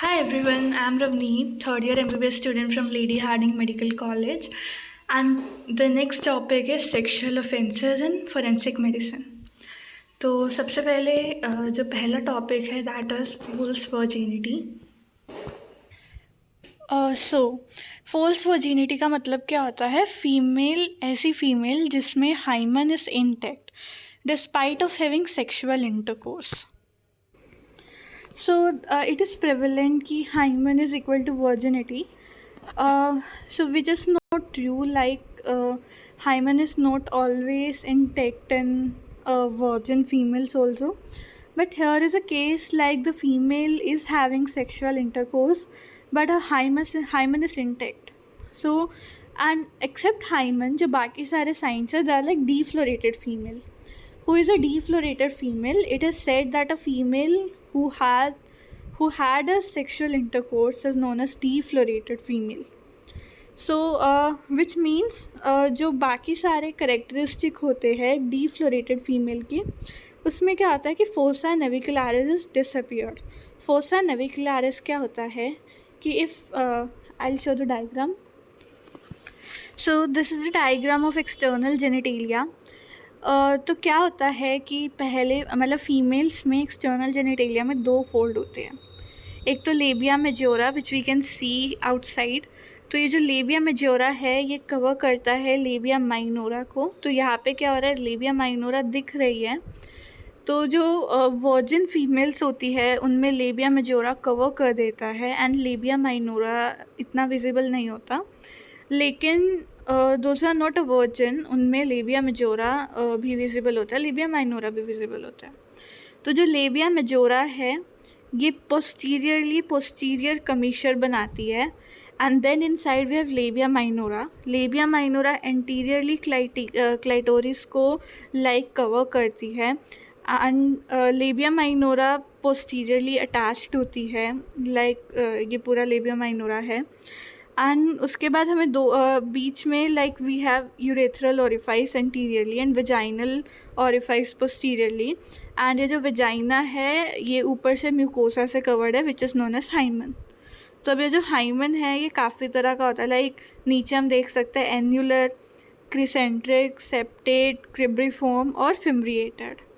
Hi everyone, I'm Ravneet, third year MBBS student from Lady Harding Medical College, and the next topic is sexual offences in forensic medicine. तो सबसे पहले जो पहला topic है that is false virginity. So false virginity का मतलब क्या होता है? ऐसी फीमेल जिसमें hymen is intact despite of having sexual intercourse. So it is prevalent कि hymen is equal to virginity. So we just know true hymen is not always intact in virgin females also. But here is a case like the female is having sexual intercourse, but her hymen is intact. So and except hymen, जो बाकी सारे signs है, they are like deflorated female. Who is a deflorated female? It is said that a female who had a sexual intercourse is known as deflorated female. So which means जो बाकी सारे characteristic होते हैं deflorated female के, उसमें क्या होता है कि fossa navicularis is disappeared. Fossa navicularis क्या होता है कि if I'll show the diagram. So this is the diagram of external genitalia. तो क्या होता है कि पहले मतलब फीमेल्स में एक्सटर्नल जेनिटेलिया में दो फोल्ड होते हैं। एक तो labia majora which we can see outside. तो ये जो लेबिया मेजोरा है ये कवर करता है लेबिया माइनोरा को। तो यहाँ पे क्या हो रहा है, लेबिया माइनोरा दिख रही है। तो जो वर्जिन फीमेल्स होती है उनमें लेबिया मेजोरा कवर कर देता है एंड लेबिया माइनोरा इतना विजिबल नहीं होता। लेकिन those are not a virgin, उनमें लेबिया मेजोरा भी विजिबल होता है, लेबिया माइनोरा भी विजिबल होता है। तो जो लेबिया मेजोरा है ये पोस्टीरियर कमीशर बनाती है and then inside we have labia minora. Labia minora anteriorly clitoris को लाइक कवर करती है and labia minora posteriorly attached होती है लाइक ये पूरा लेबिया माइनोरा है। एंड उसके बाद हमें दो बीच में like we have urethral orifice anteriorly and vaginal orifice posteriorly. And ये जो वेजाइना है ये ऊपर से म्यूकोसा से कवर्ड है which is known as hymen. तो अब ये जो हाइमन है ये काफ़ी तरह का होता है, लाइक नीचे हम देख सकते हैं एन्यूलर, क्रिसेंट्रिक, सेप्टेट, क्रिब्रिफॉर्म और फिम्ब्रिएटेड।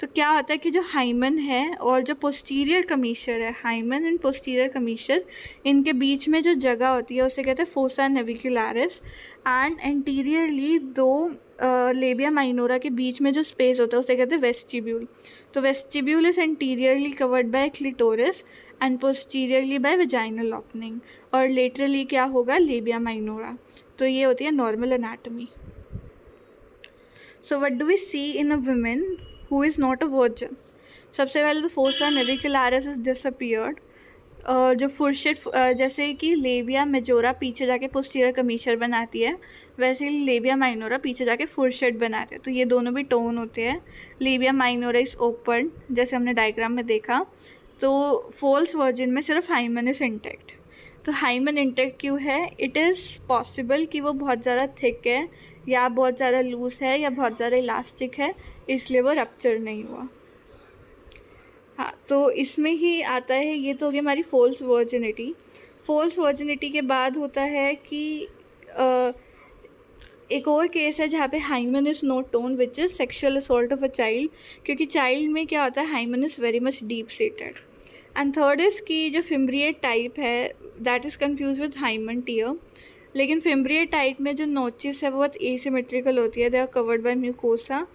तो क्या होता है कि जो हाइमन है और जो पोस्टीरियर कमीशर है, हाइमन एंड पोस्टीरियर कमीशर, इनके बीच में जो जगह होती है उसे कहते हैं फोसा नेविकुलरिस। एंड एंटीरियरली दो लेबिया माइनोरा के बीच में जो स्पेस होता है उसे कहते हैं वेस्टिब्यूल। तो vestibule is anteriorly covered by clitoris and posteriorly by vaginal opening, और लेटरली क्या होगा, लेबिया माइनोरा। तो ये होती है normal anatomy. So what do we see in a women who is not a virgin? सबसे पहले तो फोसा नेविकुलरिस इज डिसअपियर्ड। जो फुर्शेट जैसे कि लेबिया मेजोरा पीछे जाके पोस्टीरियर कमीशर बनाती है, वैसे ही लेबिया माइनोरा पीछे जाके फुर्शेट बनाते हैं। तो ये दोनों भी टोन होते हैं। लेबिया माइनोरा इज ओपन जैसे हमने डायग्राम में देखा। तो फॉल्स वर्जिन में सिर्फ हाइमन इज इंटैक्ट। तो हाइमन इंटैक्ट क्यों है? इट इज़ पॉसिबल कि वो बहुत ज़्यादा थिक है या बहुत ज़्यादा लूज है या बहुत ज़्यादा इलास्टिक है, इसलिए वो रप्चर नहीं हुआ। हाँ, तो इसमें ही आता है, ये तो हो गई हमारी फॉल्स वर्जिनिटी। फॉल्स वर्जिनिटी के बाद होता है कि एक और केस है जहाँ पे hymen is not torn which is sexual assault of a child, क्योंकि चाइल्ड में क्या होता है, hymen is very much deep seated. And third is की जो फिम्ब्रिएट टाइप है that is confuse with hymen tear. लेकिन फिम्ब्रिएट टाइप में जो नोचेस है वो बहुत एसिमेट्रिकल होती है, they are covered by mucosa.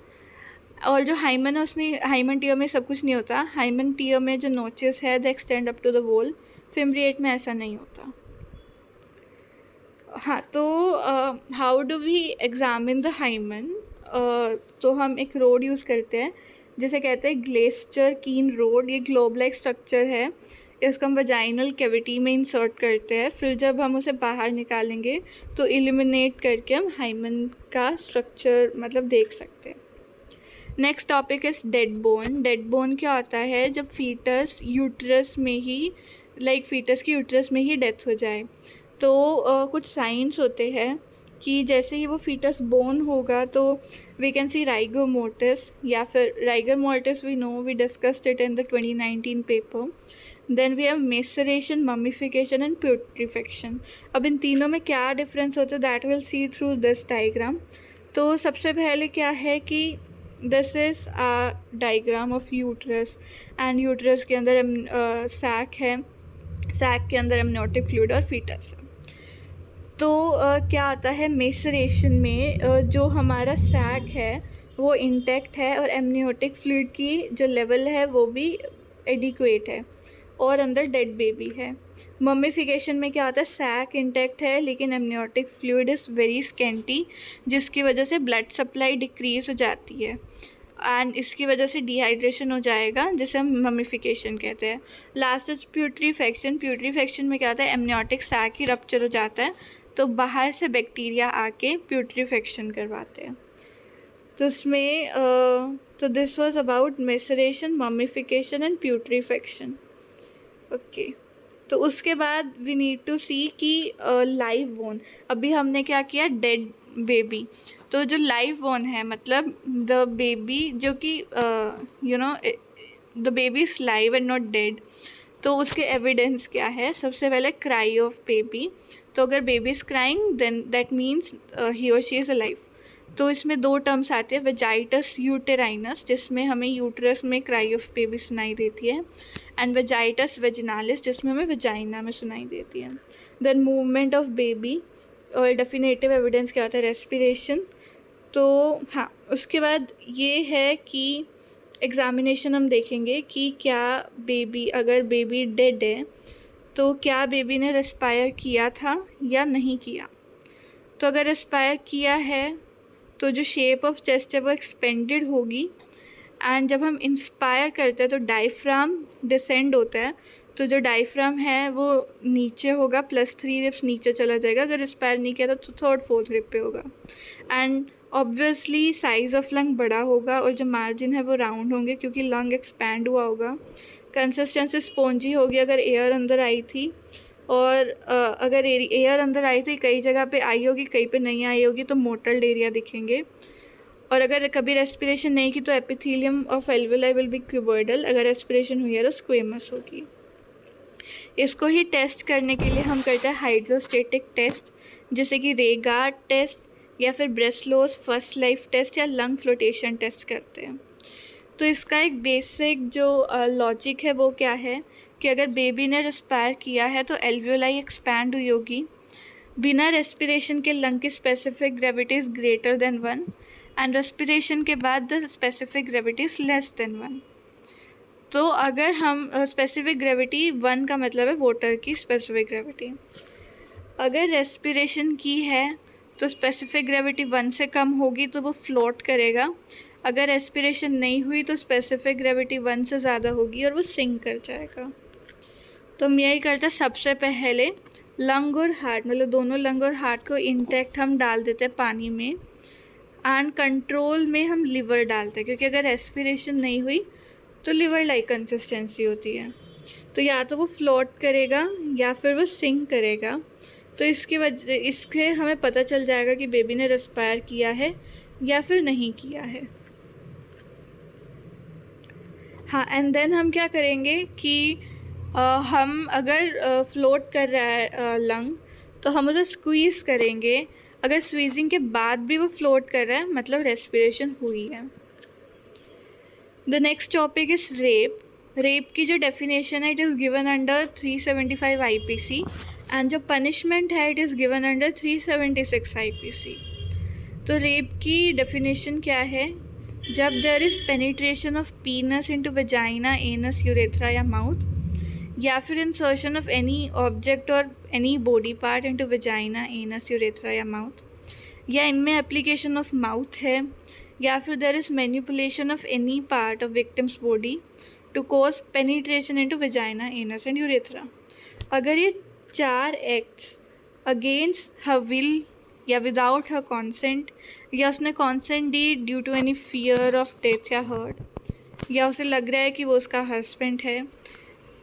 और जो हाइमन है उसमें, हाइमन टीयर में सब कुछ नहीं होता। हाइमन टीयर में जो नोचेस है they extend up to the wall, fimbriate में ऐसा नहीं होता। हाँ, तो how do we examine the hymen? तो हम एक रोड यूज़ करते हैं जिसे कहते हैं ग्लेस्टर कीन रोड। ये ग्लोब लाइक स्ट्रक्चर है, इसको हम वजाइनल कैविटी में इंसर्ट करते हैं। फिर जब हम उसे बाहर निकालेंगे तो इल्यूमिनेट करके हम हाइमन का स्ट्रक्चर मतलब देख सकते हैं। Next topic is dead bone. Dead bone क्या होता है? जब फीटस यूट्रस में ही फीटस की यूट्रस में ही डेथ हो जाए तो कुछ साइंस होते हैं कि जैसे ही वो फीटस बोर्न होगा तो we can see rigor mortis, या फिर rigor mortis we know, we discussed it in the 2019 paper. Then we have maceration, mummification and putrefaction. अब इन तीनों में क्या डिफरेंस होता है that will see through this diagram. तो सबसे पहले क्या है कि this is a diagram of uterus, and uterus के अंदर सैक है, सैक के अंदर एमनियोटिक फ्लूइड और फीटस है. तो क्या आता है मेसरेशन में, जो हमारा सैक है वो इंटैक्ट है और एमनियोटिक फ्लूइड की जो लेवल है वो भी एडिक्वेट है और अंदर डेड बेबी है. मम्मीफिकेशन में क्या होता है, सैक इंटैक्ट है लेकिन amniotic fluid is very scanty, जिसकी वजह से ब्लड सप्लाई डिक्रीज हो जाती है एंड इसकी वजह से डिहाइड्रेशन हो जाएगा, जिसे हम मम्मीफिकेशन कहते हैं. Last is प्यूट्रीफेक्शन. प्यूट्रीफेक्शन में क्या होता है, एमनियोटिक सैक ही रप्चर हो जाता है तो बाहर से बैक्टीरिया आके प्यूट्रीफेक्शन करवाते हैं. तो उसमें तो this was about maceration, mummification and putrefaction. Okay, तो उसके बाद वी नीड टू सी कि लाइव बोन. अभी हमने क्या किया, डेड बेबी. तो जो लाइव बोन है मतलब द बेबी जो कि you know the baby is live and not dead. तो उसके एविडेंस क्या है, सबसे पहले क्राई ऑफ बेबी. तो अगर baby is crying then that means he और शी इज़ अलाइव. तो इसमें दो टर्म्स आते हैं, वेजाइटस यूटेराइनस जिसमें हमें यूट्रस में क्राई ऑफ बेबी सुनाई देती है, एंड वेजाइटस वेजिनालिस जिसमें हमें वेजाइना में सुनाई देती है. देन मूवमेंट ऑफ बेबी, और डेफिनेटिव एविडेंस क्या होता है, रेस्पिरेशन. तो हाँ, उसके बाद ये है कि एग्ज़ामिनेशन हम देखेंगे कि क्या बेबी, अगर बेबी डेड है तो क्या बेबी ने रेस्पायर किया था या नहीं किया. तो अगर रेस्पायर किया है तो जो शेप ऑफ चेस्ट है वो एक्सपेंडेड होगी, एंड जब हम इंस्पायर करते हैं तो डायफ्राम डिसेंड होता है, तो जो डायफ्राम है वो नीचे होगा, +3 रिब्स नीचे चला जाएगा. अगर रेस्पायर नहीं किया तो 3rd 4th रिब पे होगा. And obviously size of lung बड़ा होगा और जो मार्जिन है वो राउंड होंगे क्योंकि लंग एक्सपैंड हुआ होगा. कंसिस्टेंसी स्पॉन्जी होगी अगर एयर अंदर आई थी, और अगर एयर अंदर आई थी कई जगह पे आई होगी, कहीं पे नहीं आई होगी तो मोटल्ड एरिया दिखेंगे. और अगर कभी रेस्पिरेशन नहीं की तो epithelium of alveoli will be cuboidal, अगर रेस्पिरेशन हुई है तो स्क्वेमस होगी. इसको ही टेस्ट करने के लिए हम करते हैं हाइड्रोस्टेटिक टेस्ट, जैसे कि रेगार्ड टेस्ट या फिर ब्रेसलोस फर्स्ट लाइफ टेस्ट या लंग फ्लोटेशन टेस्ट करते हैं. तो इसका एक बेसिक जो लॉजिक है वो क्या है कि अगर बेबी ने रेस्पायर किया है तो एल्वियोलाई एक्सपैंड हुई होगी. बिना रेस्पिरेशन के लंग की specific gravity is greater than 1 and respiration के बाद the specific gravity is less than 1. तो अगर हम स्पेसिफिक ग्रेविटी 1 का मतलब है वाटर की स्पेसिफिक ग्रेविटी, अगर रेस्पिरेशन की है तो स्पेसिफिक ग्रेविटी 1 से कम होगी तो वो फ्लोट करेगा. अगर रेस्पिरेशन नहीं हुई तो स्पेसिफिक ग्रेविटी 1 से ज़्यादा होगी और वो सिंक कर जाएगा. तो हम यही करते हैं, सबसे पहले लंग और हार्ट, मतलब दोनों लंग और हार्ट को इंटैक्ट हम डाल देते हैं पानी में, एंड कंट्रोल में हम लिवर डालते हैं क्योंकि अगर रेस्पिरेशन नहीं हुई तो लिवर लाइक कंसिस्टेंसी होती है. तो या तो वो फ्लोट करेगा या फिर वो सिंक करेगा. तो इसके हमें पता चल जाएगा कि बेबी ने रेस्पायर किया है या फिर नहीं किया है. हाँ, एंड देन हम क्या करेंगे कि हम अगर फ्लोट कर रहा है लंग तो हम उसे स्क्वीज़ करेंगे. अगर स्क्वीजिंग के बाद भी वो फ्लोट कर रहा है मतलब रेस्पिरेशन हुई है. The next topic is rape. Rape की जो डेफिनेशन है it is given under 375 IPC, and जो पनिशमेंट है it is given under 376 IPC. तो रेप की डेफिनेशन क्या है, जब there is penetration of penis into vagina, anus, urethra या माउथ, या फिर इंसर्शन ऑफ एनी ऑब्जेक्ट और any body part into vagina, anus, urethra या माउथ, या इनमें एप्लीकेशन ऑफ माउथ है, या फिर there is manipulation of any part of victims body to cause penetration into vagina, anus and urethra. अगर ये 4 acts against her will या without her consent, या उसने कॉन्सेंट दी due to any fear of death या hurt, या उसे लग रहा है कि वो उसका हस्बैंड है,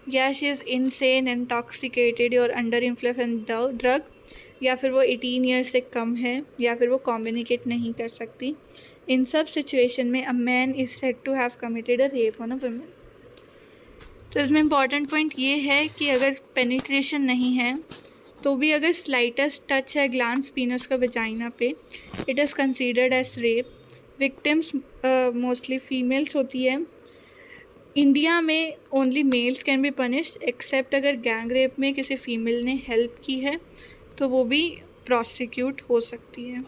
या शी इज़ इनसेन, इंटॉक्सिकेटेड और अंडर इन्फ्लुएंस ड्रग, या फिर वो 18 ईयर्स से कम है, या फिर वो कम्युनिकेट नहीं कर सकती। इन सब सिचुएशन में a man is said to have committed a rape on a women. तो इसमें इम्पॉर्टेंट पॉइंट ये है कि अगर पेनिट्रेशन नहीं है तो भी अगर स्लाइटेस्ट टच है ग्लांस पीनस का वजाइना पे, it is considered as rape. Victims mostly females होती है। इंडिया में only males can be punished, except अगर गैंग रेप में किसी फीमेल ने हेल्प की है तो वो भी प्रोसिक्यूट हो सकती है।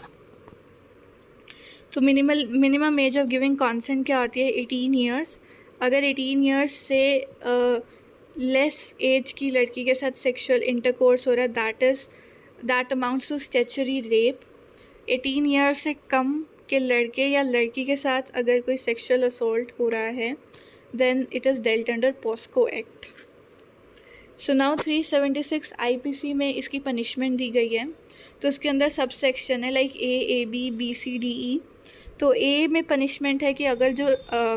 तो minimum age of giving consent क्या होती है? 18 ईयर्स। अगर 18 ईयर्स से लेस एज की लड़की के साथ सेक्सुअल इंटरकोर्स हो रहा है, that amounts to statutory rape. 18 years से कम के लड़के या लड़की के साथ अगर कोई सेक्सुअल असोल्ट हो रहा है, then it is dealt under POCSO act. So now 376 IPC में इसकी पनिशमेंट दी गई है। तो उसके अंदर सब सेक्शन है like A B B C D E. तो ए में पनिशमेंट है कि अगर जो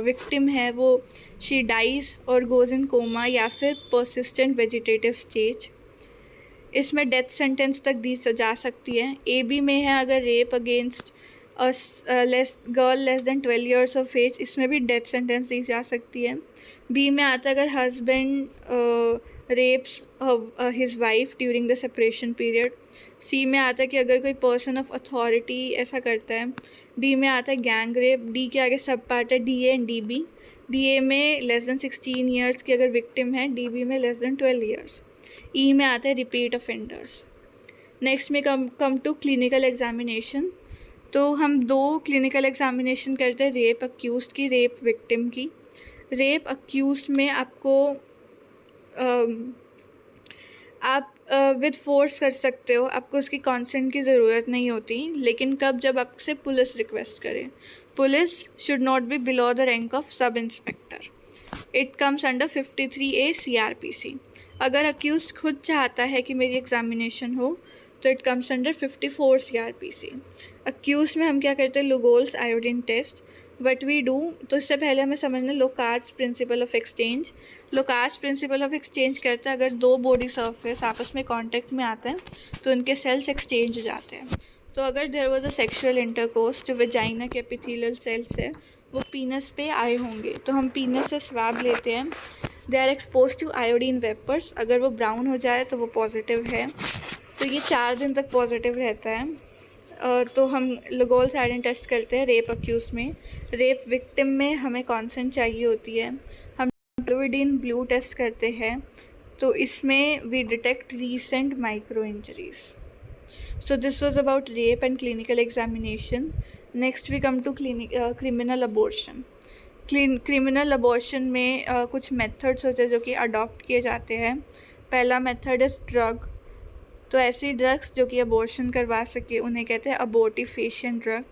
विक्टिम है वो शी डाइज और गोज इन कोमा या फिर परसिस्टेंट वेजिटेटिव स्टेज, इसमें डेथ सेंटेंस तक दी जा सकती है। ए बी में है अगर rape against girl less than 12 years of age, इसमें भी डेथ सेंटेंस दी जा सकती है। बी में आता है अगर husband rapes his wife during the separation period. C में आता है कि अगर कोई पर्सन ऑफ अथॉरिटी ऐसा करता है। डी में आता है गैंग रेप। डी के आगे सब पार्ट है D A and D B. D A में लेस देन 16 ईयर्स की अगर विक्टिम है, डी बी में लेस देन 12 ईयर्स। ई में आता है रिपीट ऑफेंडर्स। नेक्स्ट में कम टू क्लिनिकल एग्जामिनेशन। तो हम 2 क्लिनिकल एग्जामिनेशन करते हैं, रेप अक्यूज़ की, रेप विक्टिम की। रेप अक्यूज़ में आपको आप विद फोर्स कर सकते हो, आपको उसकी कॉन्सेंट की ज़रूरत नहीं होती। लेकिन कब? जब आपसे पुलिस रिक्वेस्ट करे। Police should not be below the rank of sub inspector. It comes under 53A CRPC। अगर अक्यूज खुद चाहता है कि मेरी एग्जामिनेशन हो तो it comes under 54 CRPC। Accused में हम क्या करते हैं? Lugol's iodine test. What we do, तो इससे पहले हमें समझना Locard's principle of exchange. Locard's principle of exchange करता है अगर 2 बॉडी सरफेस आपस में कांटेक्ट में आते हैं तो उनके सेल्स एक्सचेंज हो जाते हैं। तो अगर there was a sexual intercourse, जो वेजाइना के एपिथेलियल सेल्स है वो पीनस पे आए होंगे, तो हम पीनस से स्वाब लेते हैं। They are expose to iodine vapours. अगर वो ब्राउन हो जाए तो वो पॉजिटिव है। तो ये 4 दिन तक पॉजिटिव रहता है। तो हम लुगोल्स आयोडीन टेस्ट करते हैं रेप अक्यूज में। रेप विक्टिम में हमें कॉन्सेंट चाहिए होती है। हम फ्लूइडिन ब्लू टेस्ट करते हैं, तो इसमें we detect recent micro injuries. So this was about rape and clinical examination. Next we come to criminal abortion. Criminal abortion में कुछ मेथड्स होते हैं जो कि अडॉप्ट किए जाते हैं। पहला मेथड इज़ ड्रग। तो ऐसी ड्रग्स जो कि अबॉर्शन करवा सके उन्हें कहते हैं अबॉर्टिफिशिएंट ड्रग।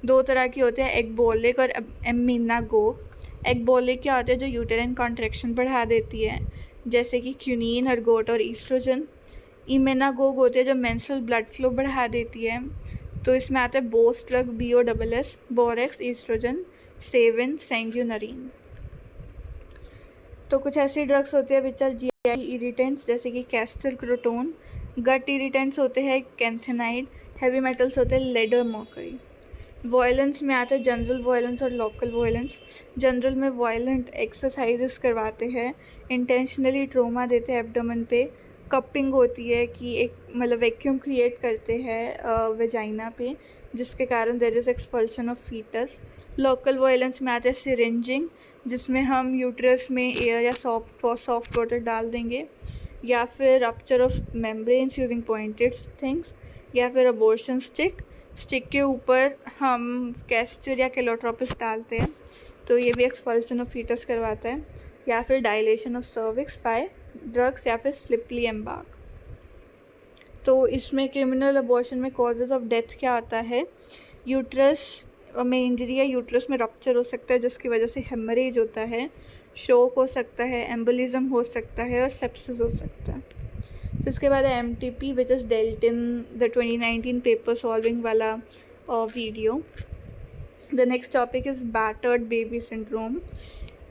2 तरह की होते हैं, एग्बोलिक और एमिनागोग। एग्बोलिक क्या होता है? जो यूटेराइन कॉन्ट्रैक्शन बढ़ा देती है, जैसे कि क्यूनिन, अर्गोट और ईस्ट्रोजन। इमेनागोग होते हैं जो मेंस्ट्रुअल ब्लड फ्लो बढ़ा देती है। तो इसमें आता है boss drug, BOSS, borax, oestrogen, Sevin, sanguinarine. तो कुछ ऐसी ड्रग्स होती है विच आर GI इरिटेंट्स, जैसे कि कैस्टर क्रोटोन। गट इरिटेंट्स होते हैं कैंथेनाइड। हैवी मेटल्स होते हैं लेड और मर्करी। वायलेंस में आता है जनरल वायलेंस और लोकल वायलेंस। जनरल में वायलेंट एक्सरसाइजेस करवाते हैं, इंटेंशनली ट्रोमा देते हैं एब्डोमेन पे। कपिंग होती है कि एक मतलब वैक्यूम क्रिएट करते हैं वेजाइना पे, जिसके कारण there is expulsion of foetus. Local violence में आता है सिरिंजिंग, जिसमें हम यूट्रस में एयर या सॉफ्ट वाटर डाल देंगे, या फिर rupture of membranes using pointed things, या फिर अबॉर्शन स्टिक के ऊपर हम कैस्टर या केलोट्रोपिस डालते हैं, तो ये भी एक्सपल्शन ऑफ फीटस करवाता है। या फिर dilation of cervix by drugs, या फिर स्लिपली एम्बार्क। तो इसमें क्रिमिनल अबॉर्शन में कॉजेज़ ऑफ डेथ क्या आता है? यूट्रस में इंजरी या यूट्रस में रप्चर हो सकता है जिसकी वजह से हेमरेज होता है, शोक हो सकता है, एम्बोलिज्म हो सकता है और सेप्सिस हो सकता है। तो इसके बाद MTP which is dealt in the 2019 paper solving वाला video. The next topic is battered baby syndrome.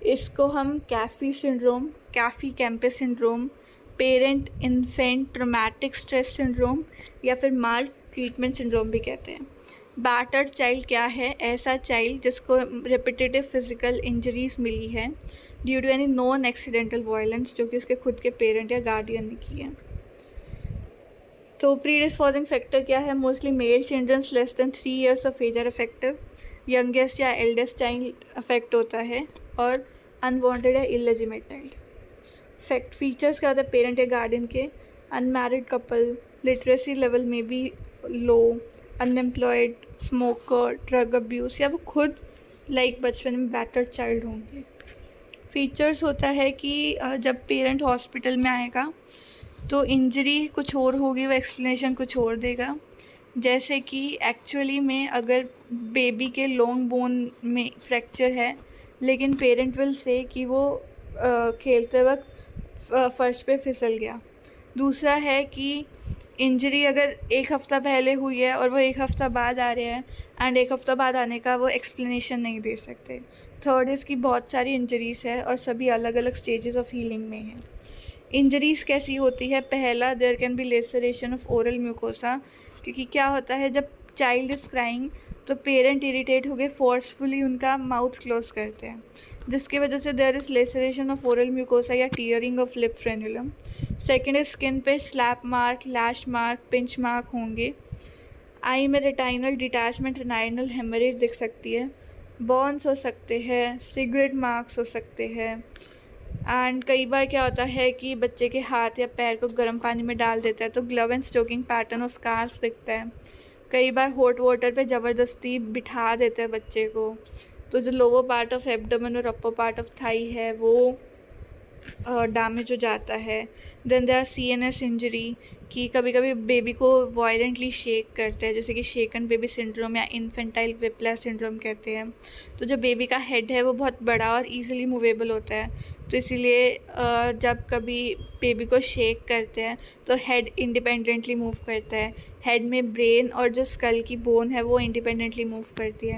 इसको हम Caffey syndrome, Caffey Kempe's syndrome, parent infant traumatic stress syndrome या फिर माल ट्रीटमेंट सिंड्रोम भी कहते हैं। बैटर्ड चाइल्ड क्या है? ऐसा चाइल्ड जिसको रिपीटेटिव फिजिकल इंजरीज मिली है due to any non accidental violence, जो कि उसके खुद के पेरेंट या गार्डियन ने की है। तो प्रीडिस्पोजिंग फैक्टर क्या है? Mostly male childrens less than 3 years ऑफ एज आर अफेक्टिव, यंगेस्ट या एल्डेस्ट चाइल्ड अफेक्ट होता है, और अनवांटेड या इलेजिमेट चाइल्ड। फैक्ट फीचर्स क्या होता है पेरेंट या गार्डियन के? अनमैरिड कपल, लिटरेसी लेवल में भी लो, अनएम्प्लॉयड, स्मोकर, ड्रग अब्यूज़, या वो खुद बचपन में बैटर्ड चाइल्ड होंगे। फीचर्स होता है कि जब पेरेंट हॉस्पिटल में आएगा तो इंजरी कुछ और होगी, वो एक्सप्लेनेशन कुछ और देगा। जैसे कि एक्चुअली में अगर बेबी के लॉन्ग बोन में फ्रैक्चर है, लेकिन पेरेंट विल से कि वो खेलते वक्त फर्श पे फिसल गया। दूसरा है कि इंजरी अगर 1 हफ़्ता पहले हुई है और वो 1 हफ़्ता बाद आ रहे हैं, एंड 1 हफ़्ता बाद आने का वो एक्सप्लेनेशन नहीं दे सकते। थर्ड इसकी बहुत सारी इंजरीज़ है और सभी अलग अलग स्टेजेस ऑफ हीलिंग में हैं। इंजरीज़ कैसी होती है? पहला, there can be laceration of oral mucosa, क्योंकि क्या होता है जब चाइल्ड इज़ क्राइंग तो पेरेंट इरिटेट हो गए फोर्सफुली उनका माउथ क्लोज करते हैं, जिसकी वजह से there is laceration of oral mucosa या tearing of lip frenulum. Second है स्किन पे slap mark, lash mark, pinch mark होंगे। आई में रेटाइनल डिटैचमेंट, रेटाइनल हेमरेज दिख सकती है। बर्न्स हो सकते हैं, सिगरेट मार्क्स हो सकते हैं, एंड कई बार क्या होता है कि बच्चे के हाथ या पैर को गर्म पानी में डाल देता है तो ग्लव एंड स्टोकिंग पैटर्न और स्कार्स दिखता है। कई बार हॉट वाटर पे ज़बरदस्ती बिठा देते हैं बच्चे को, तो जो लोअर पार्ट ऑफ एब्डोमेन और अपर पार्ट ऑफ थाई है वो डैमेज हो जाता है। Then there are CNS injury, कि कभी कभी बेबी को वायलेंटली शेक करते हैं, जैसे कि शेकन बेबी सिंड्रोम या इन्फेंटाइल विप्लैश सिंड्रोम कहते हैं। तो जो बेबी का हेड है वो बहुत बड़ा और ईजिली मूवेबल होता है, तो इसीलिए जब कभी बेबी को शेक करते हैं तो हेड इंडिपेंडेंटली मूव करता है। हेड में ब्रेन और जो स्कल की बोन है वो इंडिपेंडेंटली मूव करती है।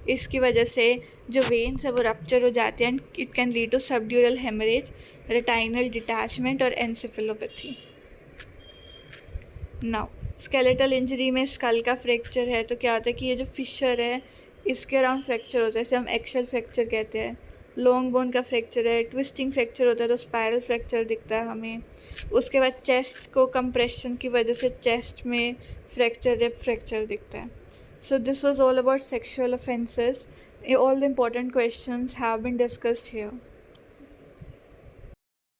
इसकी वजह से जो वेन्स है वो रप्चर हो जाते हैं and it can lead to subdural haemorrhage, retinal detachment और एनसेफेलोपैथी। नाउ स्केलेटल इंजरी में स्कल का फ्रैक्चर है तो क्या होता है कि ये जो फिशर है इसके अराउंड फ्रैक्चर होता है, इसे हम एक्शल फ्रैक्चर कहते हैं। लॉन्ग बोन का फ्रैक्चर है, ट्विस्टिंग फ्रैक्चर होता है तो स्पायरल फ्रैक्चर दिखता है हमें। उसके बाद चेस्ट को कंप्रेशन की वजह से चेस्ट में फ्रैक्चर रिब फ्रैक्चर दिखता है। So this was all about sexual offences. All the important questions have been discussed here.